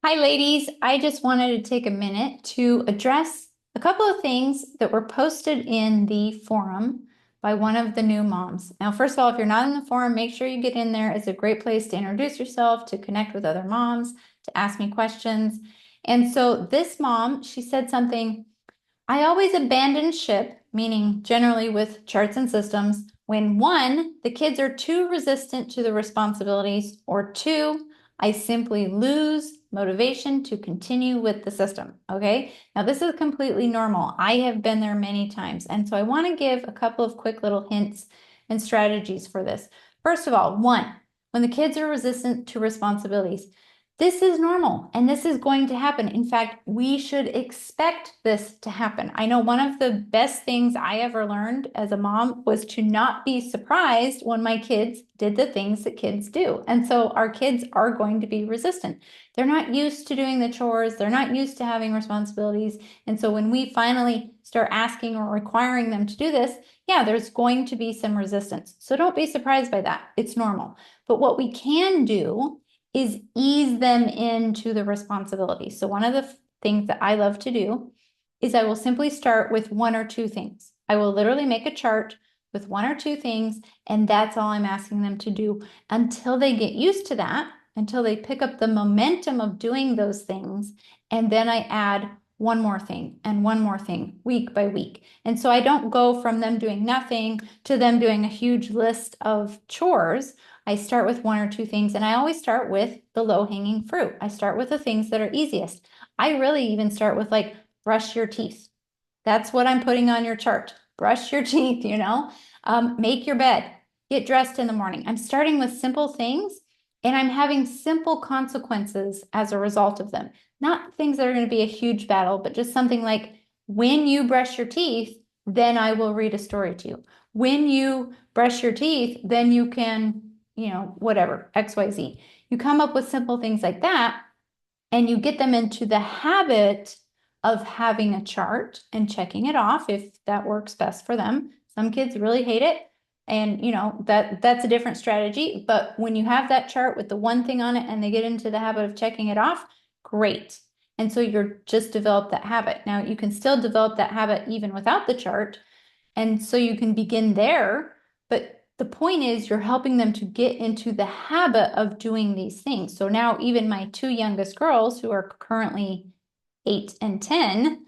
Hi, ladies. I just wanted to take a minute to address a couple of things that were posted in the forum by one of the new moms. Now, first of all, if you're not in the forum, make sure you get in there. It's a great place to introduce yourself, to connect with other moms, to ask me questions. And so this mom, she said something, I always abandon ship, meaning generally with charts and systems, when one, the kids are too resistant to the responsibilities, or two, I simply lose motivation to continue with the system. Okay. Now, this is completely normal. I have been there many times. And so I want to give a couple of quick little hints and strategies for this. First of all, one, when the kids are resistant to responsibilities, this is normal and this is going to happen. In fact, we should expect this to happen. I know one of the best things I ever learned as a mom was to not be surprised when my kids did the things that kids do. And so our kids are going to be resistant. They're not used to doing the chores, they're not used to having responsibilities. And so when we finally start asking or requiring them to do this, yeah, there's going to be some resistance. So don't be surprised by that. It's normal. But what we can do is ease them into the responsibility. So one of the things that I love to do is I will simply start with one or two things. I will literally make a chart with one or two things, and that's all I'm asking them to do until they get used to that, until they pick up the momentum of doing those things. And then I add one more thing and one more thing week by week. And so I don't go from them doing nothing to them doing a huge list of chores. I start with one or two things, and I always start with the low-hanging fruit. I start with the things that are easiest. I really even start with like brush your teeth. That's what I'm putting on your chart. Brush your teeth, make your bed, get dressed in the morning. I'm starting with simple things and I'm having simple consequences as a result of them. Not things that are going to be a huge battle, but just something like when you brush your teeth, then I will read a story to you. When you brush your teeth, then you can whatever, XYZ. You come up with simple things like that, and you get them into the habit of having a chart and checking it off if that works best for them. Some kids really hate it. And that's a different strategy. But when you have that chart with the one thing on it and they get into the habit of checking it off, great. And so you're just developed that habit. Now you can still develop that habit even without the chart. And so you can begin there, but the point is you're helping them to get into the habit of doing these things. So now even my two youngest girls who are currently 8 and 10,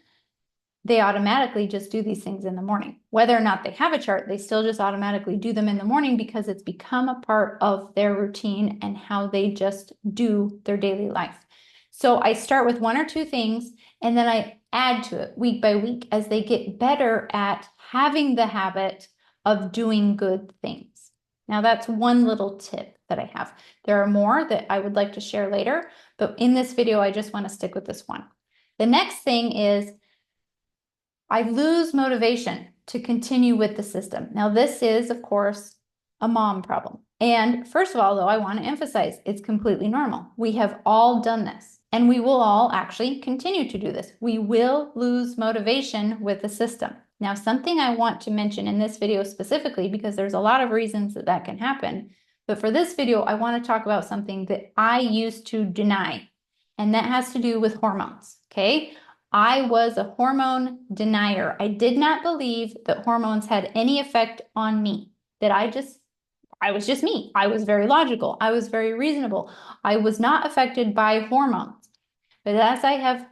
they automatically just do these things in the morning. Whether or not they have a chart, they still just automatically do them in the morning because it's become a part of their routine and how they just do their daily life. So I start with one or two things and then I add to it week by week as they get better at having the habit of doing good things. Now, that's one little tip that I have. There are more that I would like to share later, but in this video, I just want to stick with this one. The next thing is I lose motivation to continue with the system. Now, this is, of course, a mom problem. And first of all, though, I want to emphasize it's completely normal. We have all done this, and we will all actually continue to do this. We will lose motivation with the system. Now, something I want to mention in this video specifically, because there's a lot of reasons that that can happen, but for this video, I want to talk about something that I used to deny, and that has to do with hormones, okay? I was a hormone denier. I did not believe that hormones had any effect on me, that I was just me. I was very logical. I was very reasonable. I was not affected by hormones. But as I have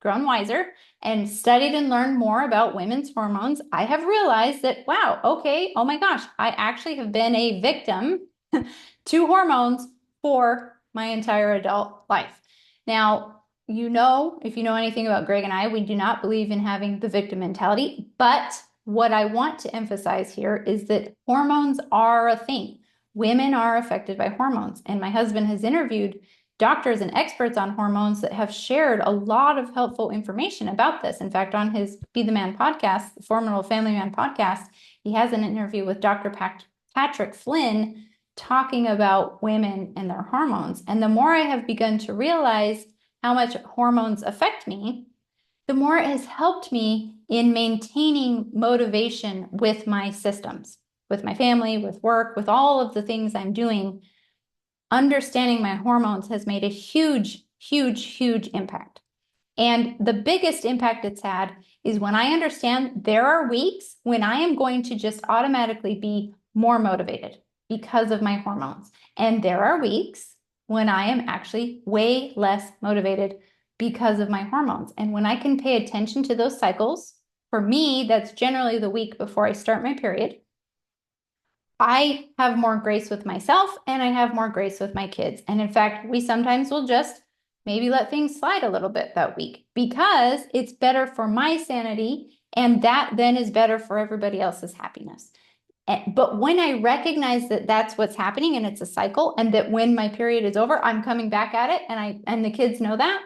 grown wiser and studied and learned more about women's hormones, I have realized that, wow, okay, oh my gosh, I actually have been a victim to hormones for my entire adult life. Now, if you know anything about Greg and I, we do not believe in having the victim mentality. But what I want to emphasize here is that hormones are a thing. Women are affected by hormones. And my husband has interviewed doctors and experts on hormones that have shared a lot of helpful information about this. In fact, on his Be the Man podcast, the Formidable Family Man podcast, he has an interview with Dr. Patrick Flynn talking about women and their hormones. And the more I have begun to realize how much hormones affect me, the more it has helped me in maintaining motivation with my systems, with my family, with work, with all of the things I'm doing. Understanding my hormones has made a huge, Huge, huge impact. And the biggest impact it's had is when I understand there are weeks when I am going to just automatically be more motivated because of my hormones. And there are weeks when I am actually way less motivated because of my hormones. And when I can pay attention to those cycles, for me, that's generally the week before I start my period. I have more grace with myself and I have more grace with my kids. And in fact, we sometimes will just maybe let things slide a little bit that week because it's better for my sanity. And that then is better for everybody else's happiness. But when I recognize that that's what's happening and it's a cycle, and that when my period is over, I'm coming back at it, and the kids know that,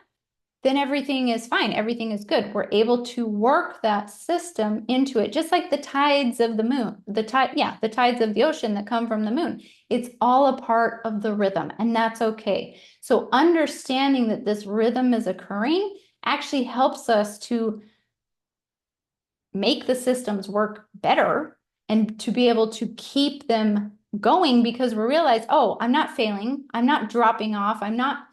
then everything is fine. Everything is good. We're able to work that system into it, just like the tides of the moon, the tides of the ocean that come from the moon. It's all a part of the rhythm, and that's okay. So understanding that this rhythm is occurring actually helps us to make the systems work better and to be able to keep them going because we realize, oh, I'm not failing. I'm not dropping off. I'm not,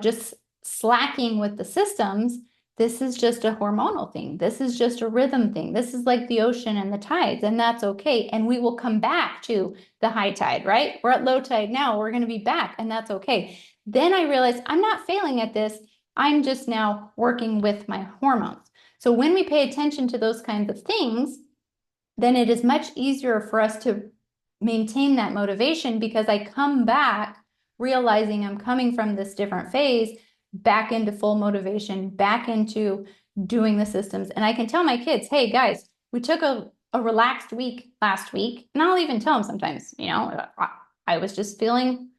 just slacking with the systems. This is just a hormonal thing. This is just a rhythm thing. This is like the ocean and the tides, and that's okay. And we will come back to the high tide, right? We're at low tide now. We're going to be back, and that's okay. Then I realized I'm not failing at this. I'm just now working with my hormones. So when we pay attention to those kinds of things, then it is much easier for us to maintain that motivation because I come back realizing I'm coming from this different phase back into full motivation, back into doing the systems. And I can tell my kids, hey guys, we took a relaxed week last week. And I'll even tell them sometimes, I was just feeling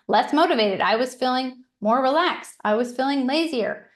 less motivated. I was feeling more relaxed. I was feeling lazier.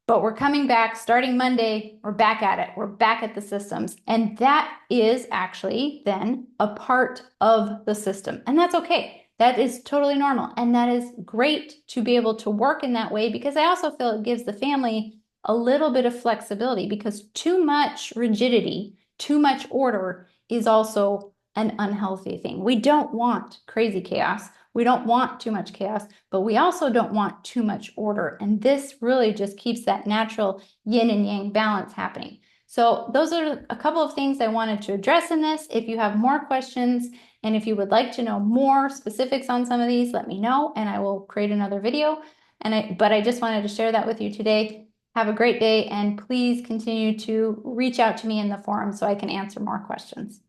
But we're coming back starting Monday. We're back at it. We're back at the systems. And that is actually then a part of the system. And that's okay. That is totally normal. And that is great to be able to work in that way because I also feel it gives the family a little bit of flexibility because too much rigidity, too much order is also an unhealthy thing. We don't want crazy chaos. We don't want too much chaos, but we also don't want too much order. And this really just keeps that natural yin and yang balance happening. So those are a couple of things I wanted to address in this. If you have more questions and if you would like to know more specifics on some of these, let me know and I will create another video. But I just wanted to share that with you today. Have a great day and please continue to reach out to me in the forum so I can answer more questions.